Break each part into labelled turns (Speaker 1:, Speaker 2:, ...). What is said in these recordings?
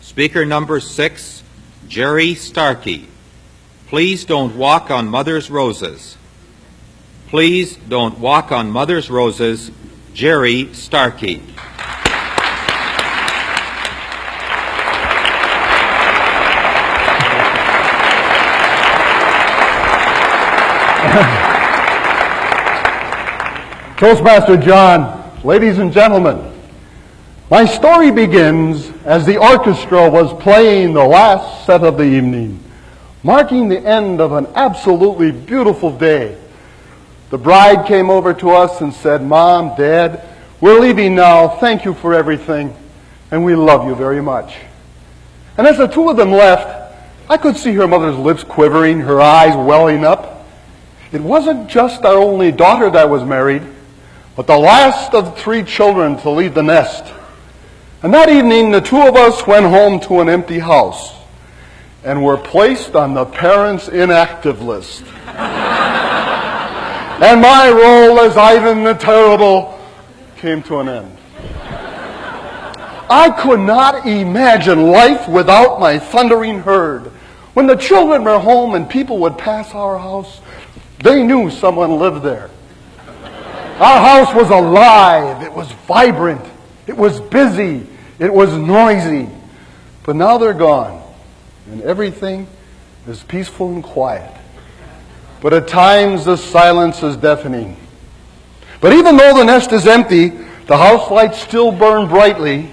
Speaker 1: Speaker number 6, Jerry Starke. Please don't walk on Mother's roses. Please don't walk on Mother's roses, Jerry Starke.
Speaker 2: Toastmaster John, ladies and gentlemen, my story begins as the orchestra was playing the last set of the evening, marking the end of an absolutely beautiful day. The bride came over to us and said, "Mom, Dad, we're leaving now. Thank you for everything, and we love you very much." And as the two of them left, I could see her mother's lips quivering, her eyes welling up. It wasn't just our only daughter that was married, but the last of 3 children to leave the nest. And that evening, the two of us went home to an empty house and were placed on the parents' inactive list. And my role as Ivan the Terrible came to an end. I could not imagine life without my thundering herd. When the children were home and people would pass our house, they knew someone lived there. Our house was alive, it was vibrant, it was busy, it was noisy. But now they're gone, and everything is peaceful and quiet. But at times the silence is deafening. But even though the nest is empty, the house lights still burn brightly,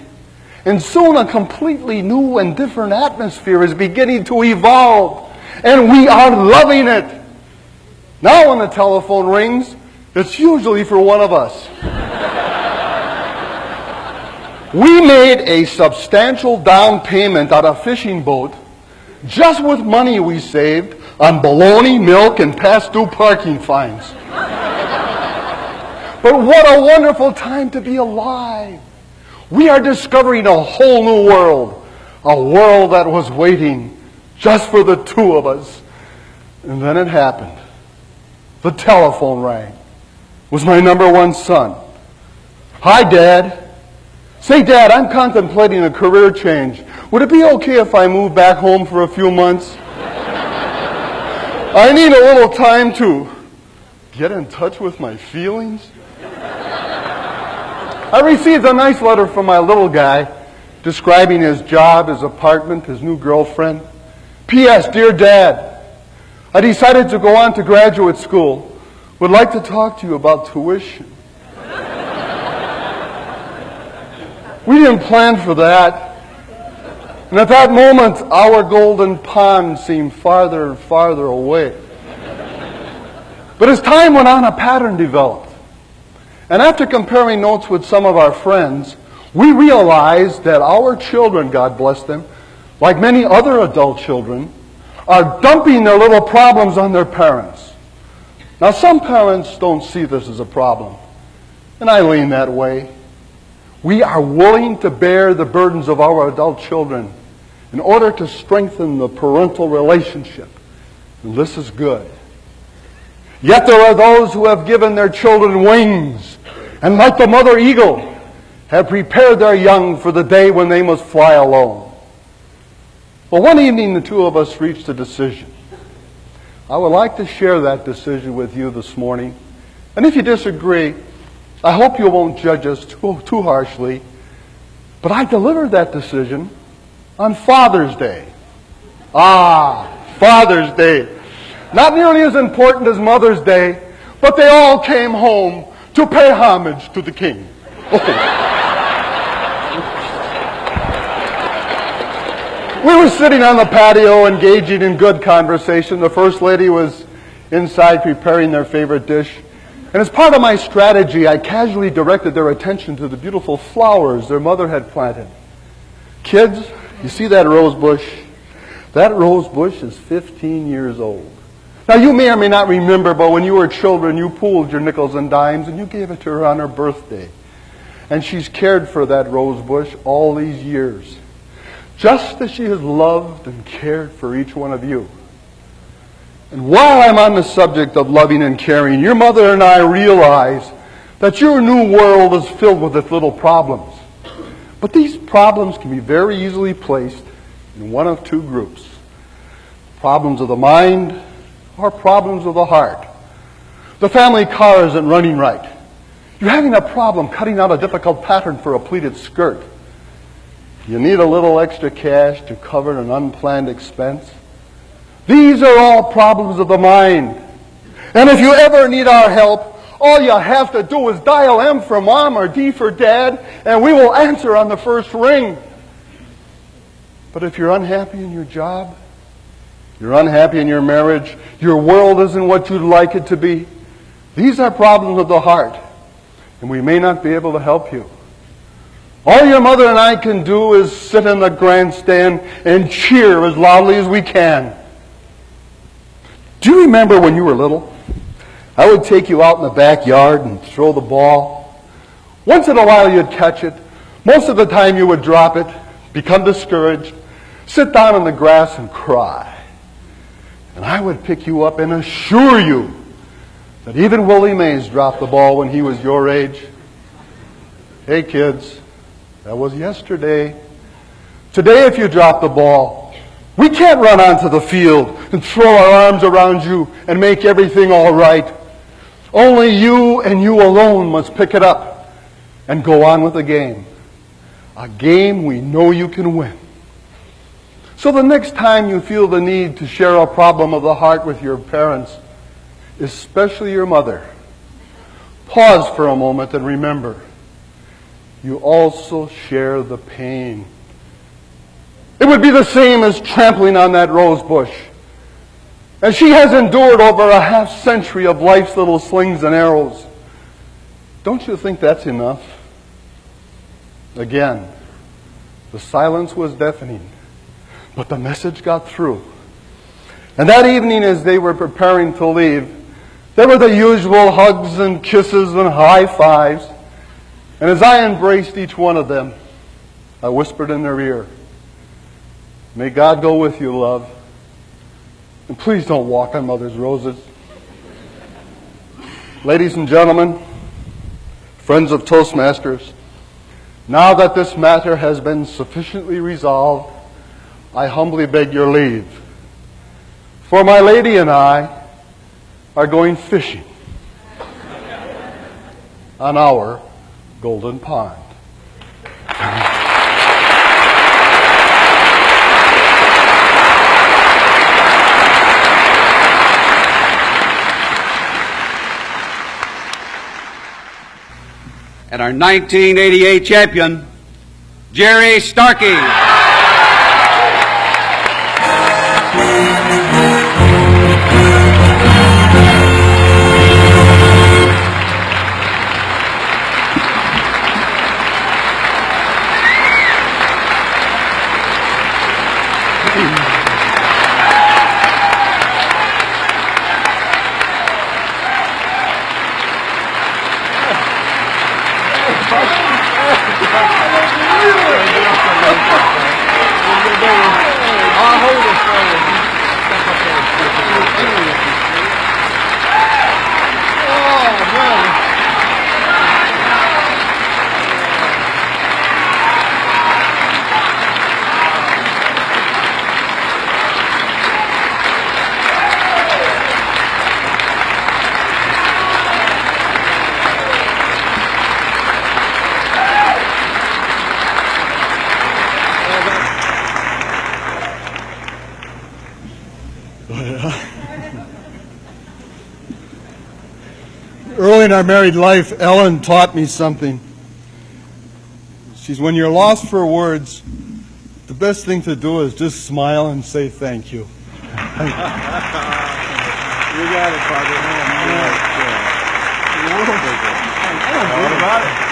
Speaker 2: and soon a completely new and different atmosphere is beginning to evolve, and we are loving it. Now when the telephone rings, it's usually for one of us. We made a substantial down payment on a fishing boat just with money we saved on bologna, milk, and past due parking fines. But what a wonderful time to be alive. We are discovering a whole new world, a world that was waiting just for the two of us. And then it happened. The telephone rang. It was my number 1 son. "Hi, Dad." "Say, Dad, I'm contemplating a career change. Would it be okay if I move back home for a few months? I need a little time to get in touch with my feelings." I received a nice letter from my little guy describing his job, his apartment, his new girlfriend. "P.S. Dear Dad, I decided to go on to graduate school. Would like to talk to you about tuition." We didn't plan for that. And at that moment, our golden pond seemed farther and farther away. But as time went on, a pattern developed. And after comparing notes with some of our friends, we realized that our children, God bless them, like many other adult children, are dumping their little problems on their parents. Now, some parents don't see this as a problem, and I lean that way. We are willing to bear the burdens of our adult children in order to strengthen the parental relationship, and this is good. Yet there are those who have given their children wings, and like the mother eagle, have prepared their young for the day when they must fly alone. Well, one evening the two of us reached a decision. I would like to share that decision with you this morning. And if you disagree, I hope you won't judge us too harshly. But I delivered that decision on Father's Day. Father's Day. Not nearly as important as Mother's Day, but they all came home to pay homage to the King. We were sitting on the patio engaging in good conversation. The First Lady was inside preparing their favorite dish. And as part of my strategy, I casually directed their attention to the beautiful flowers their mother had planted. "Kids, you see that rose bush? That rose bush is 15 years old. Now, you may or may not remember, but when you were children, you pooled your nickels and dimes and you gave it to her on her birthday. And she's cared for that rose bush all these years, just as she has loved and cared for each one of you. And while I'm on the subject of loving and caring, your mother and I realize that your new world is filled with its little problems. But these problems can be very easily placed in one of two groups: problems of the mind or problems of the heart. The family car isn't running right. You're having a problem cutting out a difficult pattern for a pleated skirt. You need a little extra cash to cover an unplanned expense. These are all problems of the mind. And if you ever need our help, all you have to do is dial M for Mom or D for Dad, and we will answer on the first ring. But if you're unhappy in your job, you're unhappy in your marriage, your world isn't what you'd like it to be, these are problems of the heart, and we may not be able to help you. All your mother and I can do is sit in the grandstand and cheer as loudly as we can. Do you remember when you were little? I would take you out in the backyard and throw the ball. Once in a while you'd catch it. Most of the time you would drop it, become discouraged, sit down in the grass and cry. And I would pick you up and assure you that even Willie Mays dropped the ball when he was your age. Hey kids, that was yesterday. Today if you drop the ball, we can't run onto the field and throw our arms around you and make everything all right. Only you and you alone must pick it up and go on with the game. A game we know you can win. So the next time you feel the need to share a problem of the heart with your parents, especially your mother, pause for a moment and remember, you also share the pain. It would be the same as trampling on that rose bush. And she has endured over a half-century of life's little slings and arrows. Don't you think that's enough? Again, the silence was deafening, but the message got through. And that evening, as they were preparing to leave, there were the usual hugs and kisses and high fives. And as I embraced each one of them, I whispered in their ear, "May God go with you, love. And please don't walk on Mother's roses." Ladies and gentlemen, friends of Toastmasters, now that this matter has been sufficiently resolved, I humbly beg your leave. For my lady and I are going fishing on our golden pond.
Speaker 3: And our 1988 champion, Jerry Starke.
Speaker 2: Early in our married life, Ellen taught me something. She's, when you're lost for words, the best thing to do is just smile and say thank you.
Speaker 4: You got it, Father.